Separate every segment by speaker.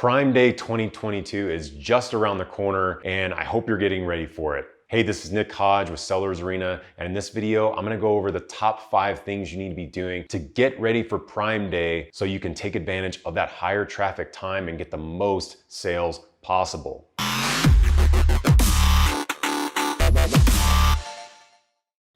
Speaker 1: Prime Day 2022 is just around the corner, and I hope you're getting ready for it. Hey, this is Hodge with Sellers Arena, and in this video, I'm gonna go over the top 5 things you need to be doing to get ready for Prime Day so you can take advantage of that higher traffic time and get the most sales possible.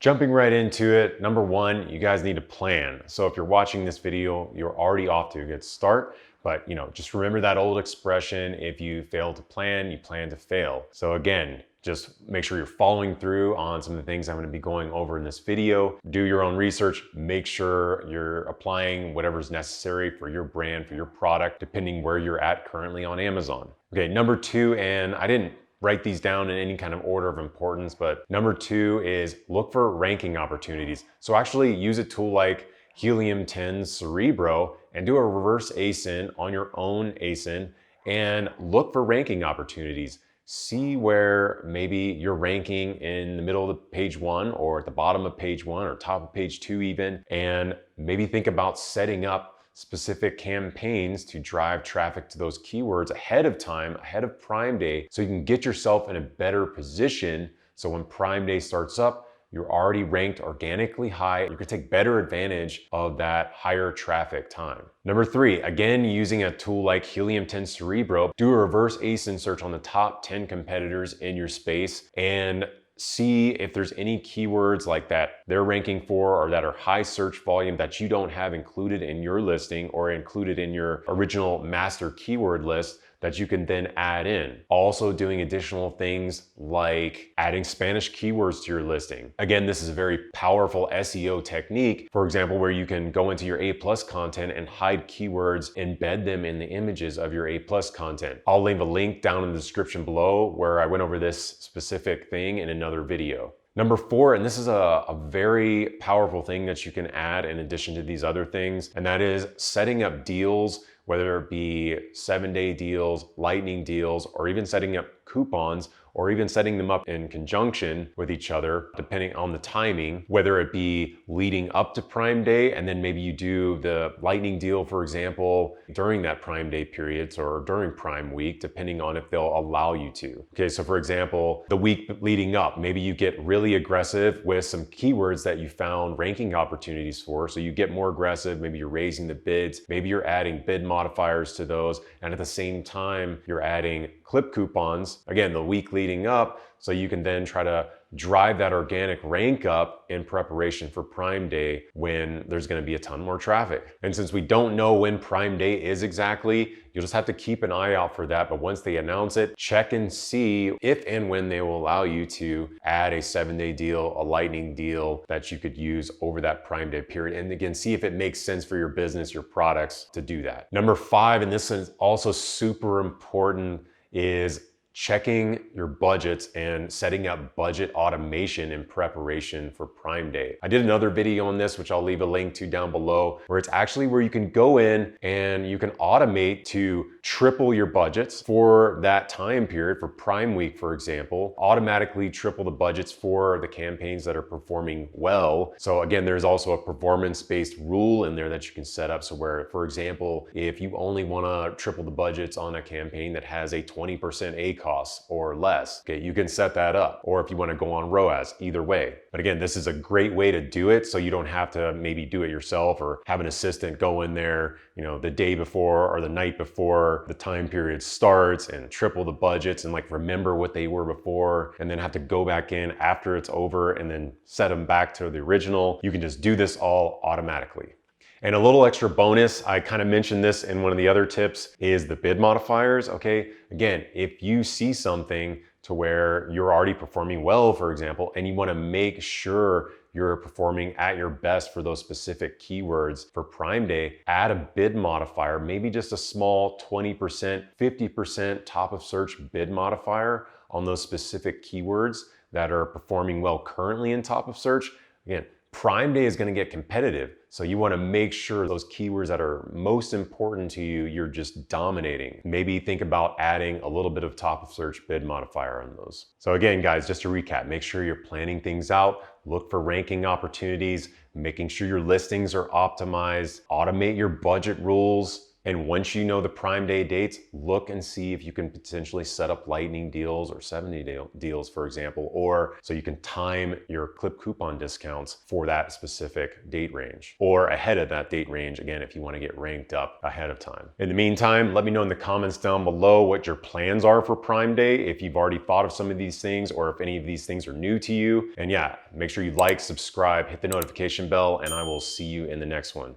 Speaker 1: Jumping right into it, number 1, you guys need to plan. So if you're watching this video, you're already off to a good start, but just remember that old expression, if you fail to plan, you plan to fail. So again, just make sure you're following through on some of the things I'm gonna be going over in this video. Do your own research, make sure you're applying whatever's necessary for your brand, for your product, depending where you're at currently on Amazon. Okay, number 2, and I didn't write these down in any kind of order of importance, but number 2 is look for ranking opportunities. So actually use a tool like Helium 10's Cerebro and do a reverse Asin on your own Asin and look for ranking opportunities. See where maybe you're ranking in the middle of page 1 or at the bottom of page 1 or top of page 2 even, and maybe think about setting up specific campaigns to drive traffic to those keywords ahead of time, ahead of Prime Day, so you can get yourself in a better position. So when Prime Day starts up, you're already ranked organically high. You can take better advantage of that higher traffic time. Number 3, again, using a tool like Helium 10 Cerebro, do a reverse ASIN search on the top 10 competitors in your space and see if there's any keywords like that they're ranking for or that are high search volume that you don't have included in your listing or included in your original master keyword list that you can then add in. Also doing additional things like adding Spanish keywords to your listing. Again, this is a very powerful SEO technique, for example, where you can go into your A+ content and hide keywords, embed them in the images of your A+ content. I'll leave a link down in the description below where I went over this specific thing in another video. Number 4, and this is a very powerful thing that you can add in addition to these other things, and that is setting up deals, whether it be 7-day deals, lightning deals, or even setting up coupons, or even setting them up in conjunction with each other, depending on the timing, whether it be leading up to Prime Day, and then maybe you do the lightning deal, for example, during that Prime Day period or during Prime Week, depending on if they'll allow you to. Okay, so for example, the week leading up, maybe you get really aggressive with some keywords that you found ranking opportunities for. So you get more aggressive, maybe you're raising the bids, maybe you're adding bid modifiers to those, and at the same time, you're adding clip coupons, again, the week leading up, so you can then try to drive that organic rank up in preparation for Prime Day when there's gonna be a ton more traffic. And since we don't know when Prime Day is exactly, you'll just have to keep an eye out for that. But once they announce it, check and see if and when they will allow you to add a 7-day deal, a lightning deal that you could use over that Prime Day period. And again, see if it makes sense for your business, your products to do that. Number 5, and this is also super important, is checking your budgets and setting up budget automation in preparation for Prime Day. I did another video on this, which I'll leave a link to down below, where it's actually where you can go in and you can automate to triple your budgets for that time period. For Prime Week, for example, automatically triple the budgets for the campaigns that are performing well. So again, there's also a performance-based rule in there that you can set up. So where, for example, if you only wanna triple the budgets on a campaign that has a 20% ACoS or less, okay, you can set that up. Or if you want to go on ROAS, either way. But again, this is a great way to do it, so you don't have to maybe do it yourself or have an assistant go in there, the day before or the night before the time period starts and triple the budgets and like remember what they were before, and then have to go back in after it's over and then set them back to the original. You can just do this all automatically. And a little extra bonus, I kind of mentioned this in one of the other tips, is the bid modifiers, okay? Again, if you see something to where you're already performing well, for example, and you wanna make sure you're performing at your best for those specific keywords for Prime Day, add a bid modifier, maybe just a small 20%, 50% top of search bid modifier on those specific keywords that are performing well currently in top of search. Again, Prime Day is going to get competitive, so you want to make sure those keywords that are most important to you, you're just dominating. Maybe think about adding a little bit of top of search bid modifier on those. So again, guys, just to recap, make sure you're planning things out, look for ranking opportunities, making sure your listings are optimized, automate your budget rules, And once you know the Prime Day dates, look and see if you can potentially set up lightning deals or 70-day deals, for example, or so you can time your clip coupon discounts for that specific date range or ahead of that date range, again, if you want to get ranked up ahead of time. In the meantime, let me know in the comments down below what your plans are for Prime Day, if you've already thought of some of these things or if any of these things are new to you. And yeah, make sure you like, subscribe, hit the notification bell, and I will see you in the next one.